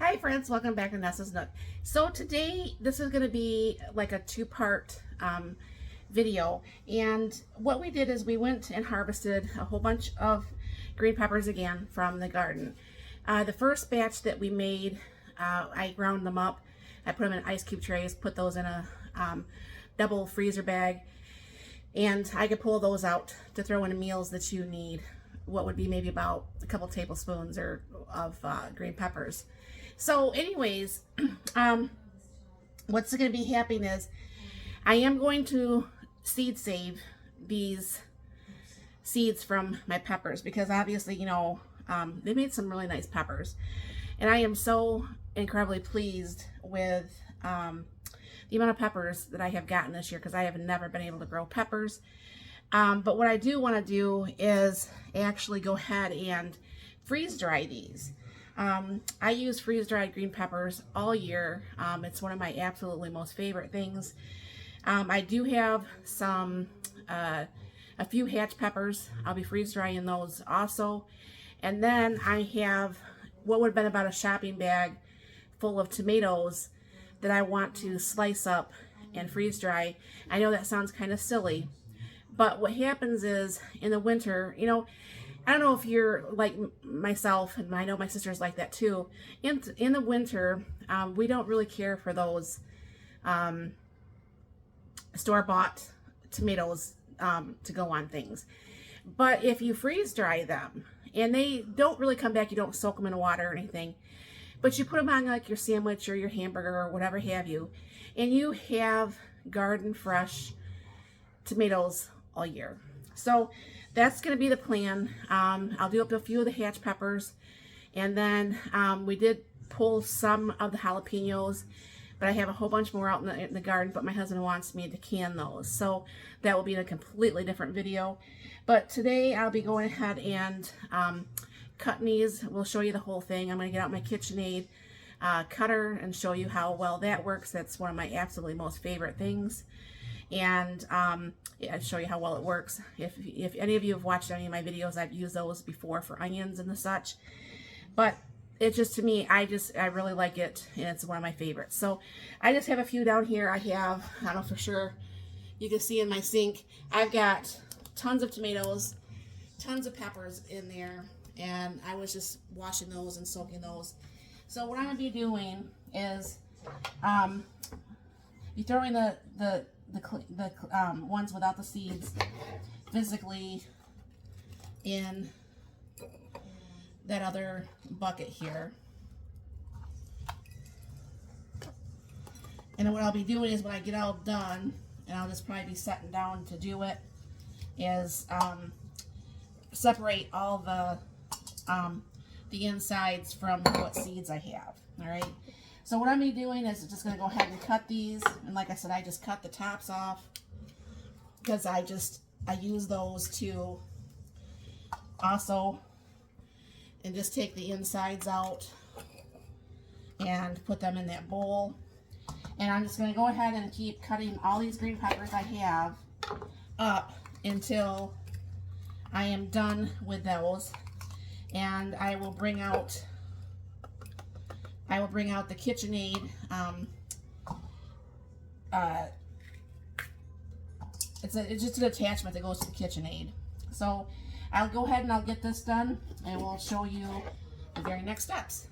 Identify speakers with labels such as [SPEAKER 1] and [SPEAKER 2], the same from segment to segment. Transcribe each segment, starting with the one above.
[SPEAKER 1] Hi friends, welcome back to Nessa's Nook. So today, this is going to be like a two-part video, and what we did is we went and harvested a whole bunch of green peppers again from the garden. The first batch that we made, I ground them up, I put them in ice cube trays, put those in a double freezer bag, and I could pull those out to throw in meals that you need. What would be maybe about a couple tablespoons of green peppers. So anyways, what's going to be happening is I am going to seed save these seeds from my peppers, because obviously, you know, they made some really nice peppers, and I am so incredibly pleased with the amount of peppers that I have gotten this year, because I have never been able to grow peppers. But what I do want to do is actually go ahead and freeze dry these. I use freeze-dried green peppers all year. It's one of my absolutely most favorite things. I do have some, a few hatch peppers. I'll be freeze-drying those also. And then I have what would have been about a shopping bag full of tomatoes that I want to slice up and freeze-dry. I know that sounds kind of silly, but what happens is in the winter, you know, I don't know if you're like myself, and I know my sister's like that too. In the winter, we don't really care for those store-bought tomatoes to go on things. But if you freeze dry them, and they don't really come back, you don't soak them in water or anything, but you put them on like your sandwich or your hamburger or whatever have you, and you have garden fresh tomatoes all year. So that's going to be the plan. I'll do up a few of the hatch peppers, and then we did pull some of the jalapenos, but I have a whole bunch more out in the garden, but my husband wants me to can those, so that will be in a completely different video. But today I'll be going ahead and cutting these. We'll show you the whole thing. I'm going to get out my KitchenAid cutter and show you how well that works. That's one of my absolutely most favorite things. And yeah, I'll show you how well it works. If any of you have watched any of my videos, I've used those before for onions and the such. But it's just, to me, I really like it, and it's one of my favorites. So I just have a few down here. I don't know for sure, you can see in my sink, I've got tons of tomatoes, tons of peppers in there, and I was just washing those and soaking those. So what I'm going to be doing is you throw in the ones without the seeds physically in that other bucket here. And then what I'll be doing is when I get all done, and I'll just probably be sitting down to do it, is separate all the insides from what seeds I have. All right. So what I'm going to be doing is just going to go ahead and cut these. And like I said, I just cut the tops off, because I use those to also, and just take the insides out and put them in that bowl. And I'm just going to go ahead and keep cutting all these green peppers I have up until I am done with those. And I will bring out the KitchenAid. It's just an attachment that goes to the KitchenAid. So I'll go ahead and I'll get this done, and we'll show you the very next steps.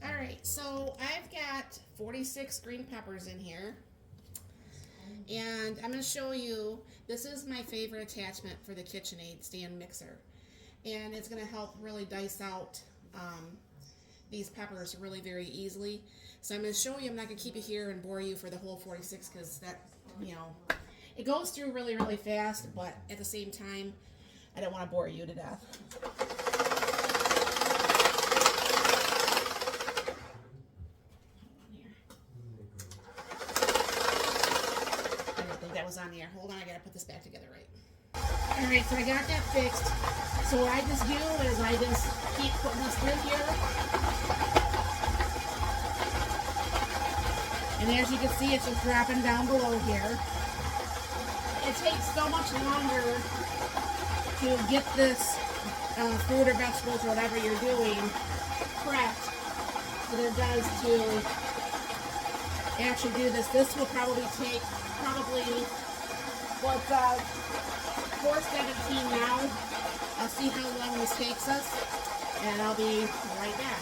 [SPEAKER 1] All right, so I've got 46 green peppers in here, and I'm going to show you. This is my favorite attachment for the KitchenAid stand mixer, and it's going to help really dice out these peppers really very easily. So I'm going to show you. I'm not going to keep you here and bore you for the whole 46, because that, you know, it goes through really, really fast, but at the same time, I don't want to bore you to death. I didn't think that was on there. Hold on, I got to put this back together right. All right, so I got that fixed. So what I just do is I just keep putting this through here. And as you can see, it's just dropping down below here. It takes so much longer to get this fruit or vegetables or whatever you're doing prepped than it does to actually do this. This will probably take what's 4:17 now. I'll see how long this takes us, and I'll be right back.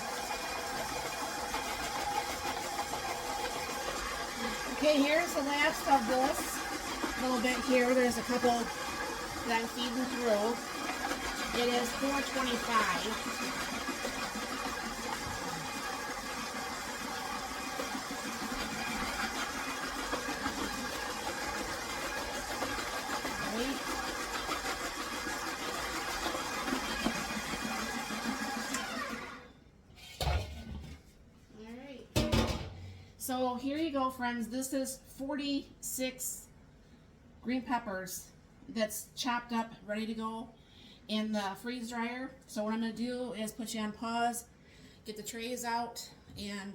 [SPEAKER 1] Okay, here's the last of this little bit here. There's a couple that I'm feeding through. It is 4:25. So here you go, friends. This is 46 green peppers that's chopped up, ready to go in the freeze dryer. So what I'm going to do is put you on pause, get the trays out, and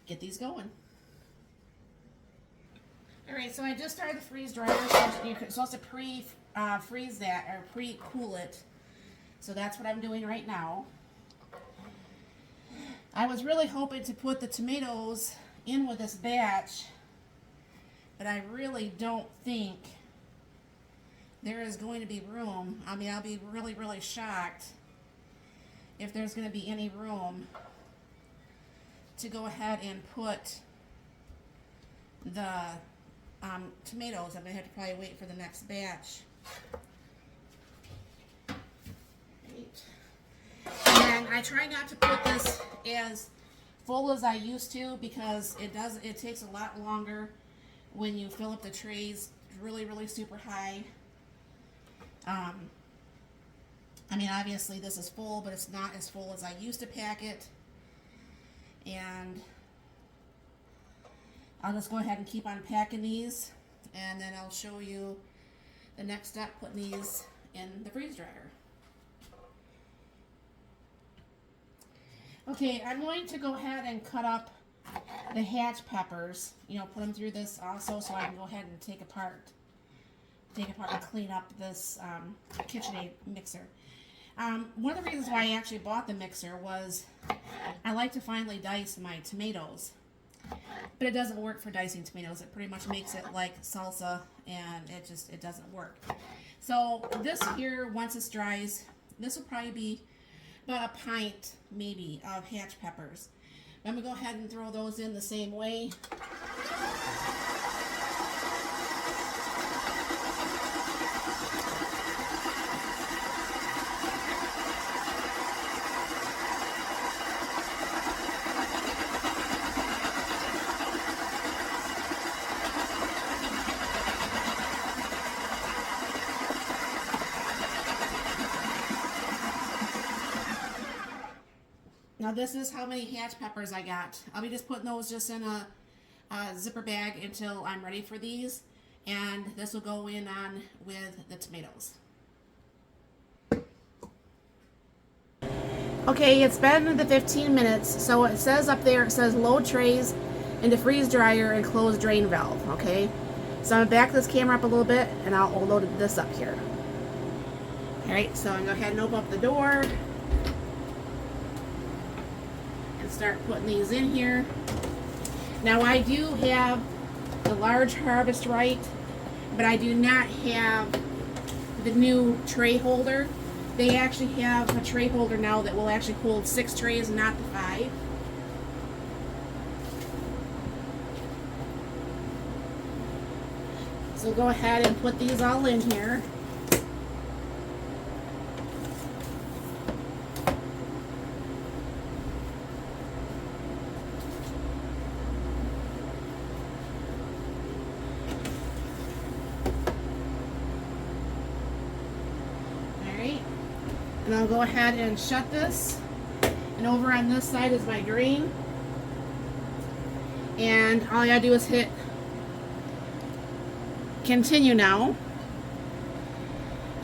[SPEAKER 1] get these going. Alright, so I just started the freeze dryer. So you're supposed to freeze that, or pre-cool it. So that's what I'm doing right now. I was really hoping to put the tomatoes in with this batch, but I really don't think there is going to be room. I mean, I'll be really, really shocked if there's going to be any room to go ahead and put the tomatoes. I'm going to have to probably wait for the next batch. And I try not to put this as full as I used to, because it takes a lot longer when you fill up the trays really, really super high. I mean, obviously this is full, but it's not as full as I used to pack it. And I'll just go ahead and keep on packing these, and then I'll show you the next step, putting these in the freeze dryer. Okay, I'm going to go ahead and cut up the hatch peppers, you know, put them through this also, so I can go ahead and take apart and clean up this KitchenAid mixer. One of the reasons why I actually bought the mixer was I like to finely dice my tomatoes, but it doesn't work for dicing tomatoes. It pretty much makes it like salsa, and it doesn't work. So this here, once this dries, this will probably be about a pint maybe of hatch peppers. I'm gonna go ahead and throw those in the same way. Now this is how many hatch peppers I got. I'll be just putting those just in a zipper bag until I'm ready for these, and this will go in on with the tomatoes. Okay, it's been the 15 minutes, so it says up there, it says load trays into freeze dryer and close drain valve, okay? So I'm gonna back this camera up a little bit, and I'll load this up here. Alright, so I'm gonna go ahead and open up the door and start putting these in here. Now I do have the large Harvest Right, but I do not have the new tray holder. They actually have a tray holder now that will actually hold 6 trays, not the 5. So go ahead and put these all in here. And I'll go ahead and shut this. And over on this side is my drain. And all I gotta do is hit continue now.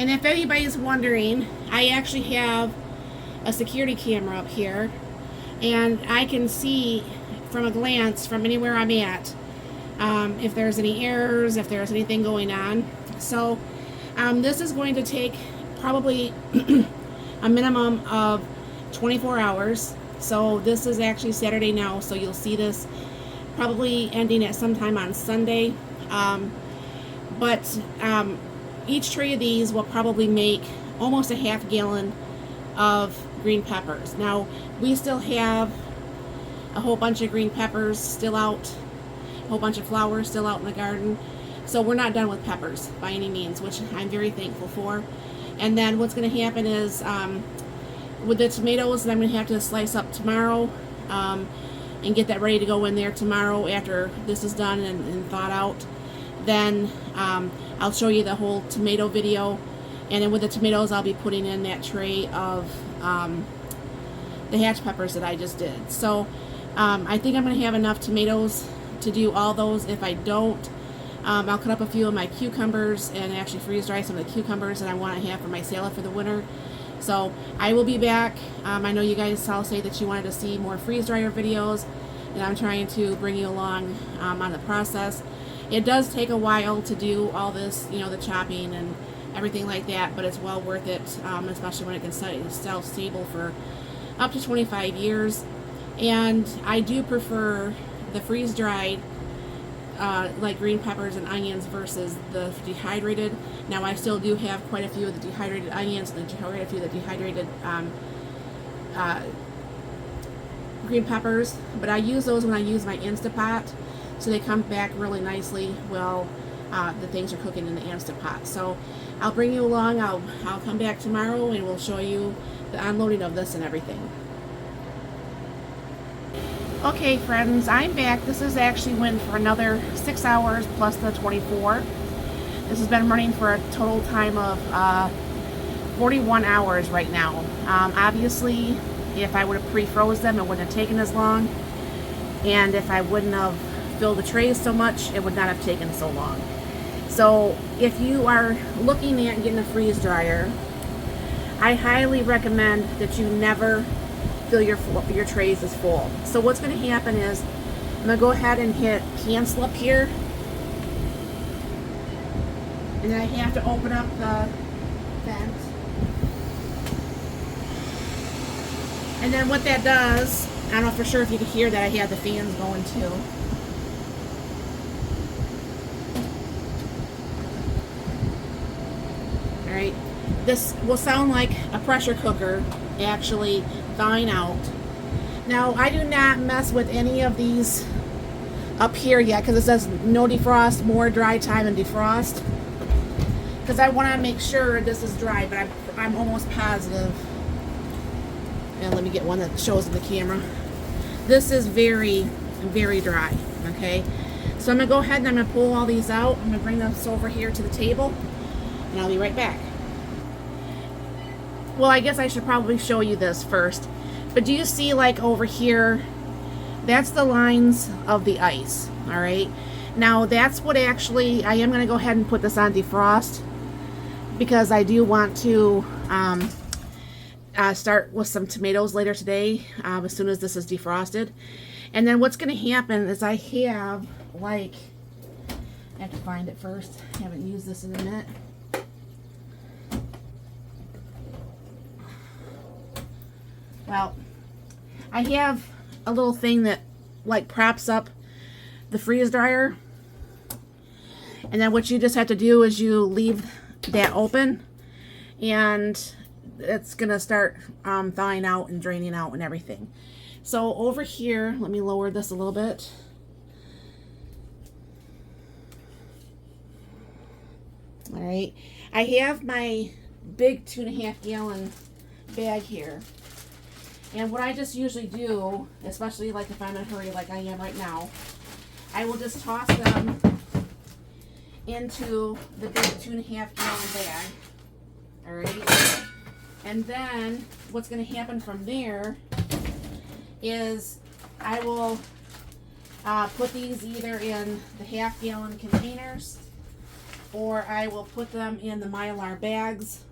[SPEAKER 1] And if anybody's wondering, I actually have a security camera up here, and I can see from a glance from anywhere I'm at if there's any errors, if there's anything going on. So this is going to take probably a minimum of 24 hours. So this is actually Saturday now, so you'll see this probably ending at sometime on Sunday. But each tray of these will probably make almost a half gallon of green peppers. Now, we still have a whole bunch of green peppers still out, a whole bunch of flowers still out in the garden. So we're not done with peppers by any means, which I'm very thankful for. And then what's going to happen is with the tomatoes, I'm going to have to slice up tomorrow and get that ready to go in there tomorrow after this is done and thawed out. Then I'll show you the whole tomato video. And then with the tomatoes, I'll be putting in that tray of the hatch peppers that I just did. So I think I'm going to have enough tomatoes to do all those. If I don't, I'll cut up a few of my cucumbers and actually freeze dry some of the cucumbers that I want to have for my salad for the winter. So I will be back. I know you guys all say that you wanted to see more freeze dryer videos, and I'm trying to bring you along on the process. It does take a while to do all this, you know, the chopping and everything like that, but it's well worth it, especially when it can stay stable for up to 25 years. And I do prefer the freeze-dried like green peppers and onions versus the dehydrated. Now I still do have quite a few of the dehydrated onions and quite a few of the dehydrated green peppers, but I use those when I use my Instapot, so they come back really nicely while the things are cooking in the Instapot. So I'll bring you along. I'll come back tomorrow and we'll show you the unloading of this and everything. Okay friends, I'm back. This has actually went for another 6 hours plus the 24. This has been running for a total time of 41 hours right now. Obviously, if I would have pre-froze them, it wouldn't have taken as long. And if I wouldn't have filled the trays so much, it would not have taken so long. So if you are looking at getting a freeze dryer, I highly recommend that you never fill your trays is full. So what's going to happen is I'm going to go ahead and hit cancel up here, and then I have to open up the vent. And then what that does, I don't know for sure if you can hear that I have the fans going too. Alright, this will sound like a pressure cooker actually thawing out. Now I do not mess with any of these up here yet because it says no defrost, more dry time and defrost, because I want to make sure this is dry, but I'm almost positive. And let me get one that shows in the camera. This is very, very dry. Okay, so I'm gonna go ahead and I'm gonna pull all these out. I'm gonna bring this over here to the table and I'll be right back. Well, I guess I should probably show you this first. But do you see, like, over here, that's the lines of the ice, all right? Now, that's what actually, I am going to go ahead and put this on defrost because I do want to start with some tomatoes later today as soon as this is defrosted. And then what's going to happen is I have, like, I have to find it first. I haven't used this in a minute. Well, I have a little thing that like props up the freeze dryer, and then what you just have to do is you leave that open and it's gonna start thawing out and draining out and everything. So over here, let me lower this a little bit. All right, I have my big 2.5 gallon bag here. And what I just usually do, especially like if I'm in a hurry like I am right now, I will just toss them into the big 2.5 gallon bag. Alright? And then what's going to happen from there is I will put these either in the ½ gallon containers, or I will put them in the Mylar bags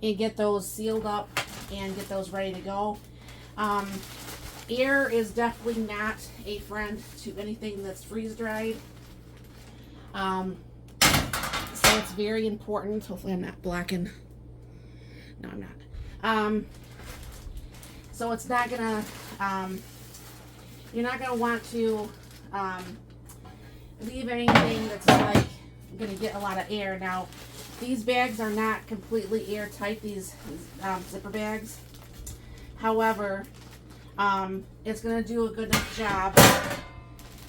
[SPEAKER 1] and get those sealed up and get those ready to go. Air is definitely not a friend to anything that's freeze dried. So it's very important. Hopefully I'm not blocking. No, I'm So it's not gonna, you're not gonna want to leave anything that's like gonna get a lot of air. Now, these bags are not completely airtight, these zipper bags. However, it's gonna do a good enough job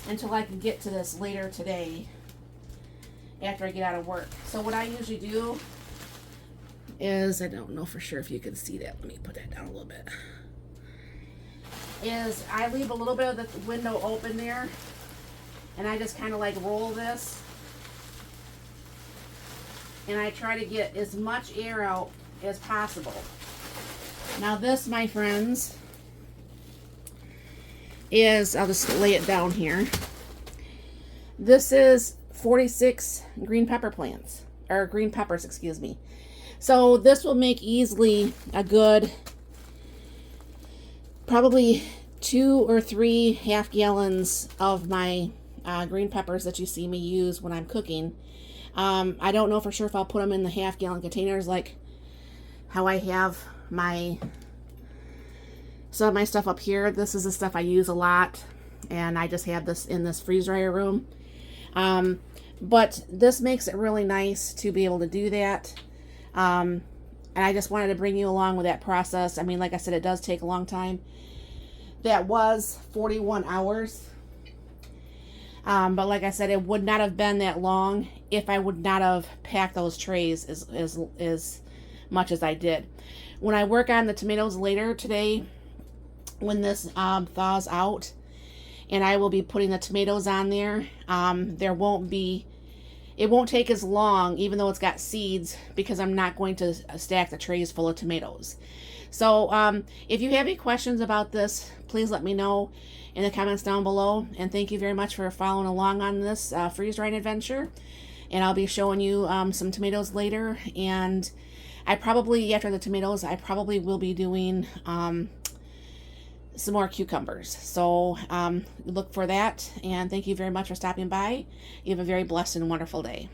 [SPEAKER 1] until I can get to this later today after I get out of work. So what I usually do is, I don't know for sure if you can see that, let me put that down a little bit, is I leave a little bit of the window open there, and I just kind of like roll this, and I try to get as much air out as possible. Now this, my friends, is, I'll just lay it down here. This is 46 green pepper plants, or green peppers, excuse me. So this will make easily a good, probably 2 or 3 half gallons of my green peppers that you see me use when I'm cooking. I don't know for sure if I'll put them in the half gallon containers like how I have some of my stuff up here. This is the stuff I use a lot, and I just have this in this freeze dryer room. But this makes it really nice to be able to do that. And I just wanted to bring you along with that process. I mean, like I said, it does take a long time. That was 41 hours. But like I said, it would not have been that long if I would not have packed those trays as much as I did. When I work on the tomatoes later today, when this thaws out, and I will be putting the tomatoes on there, it won't take as long, even though it's got seeds, because I'm not going to stack the trays full of tomatoes. So if you have any questions about this, please let me know in the comments down below. And thank you very much for following along on this freeze drying adventure. And I'll be showing you some tomatoes later. And I probably, after the tomatoes, I probably will be doing some more cucumbers. So look for that. And thank you very much for stopping by. You have a very blessed and wonderful day.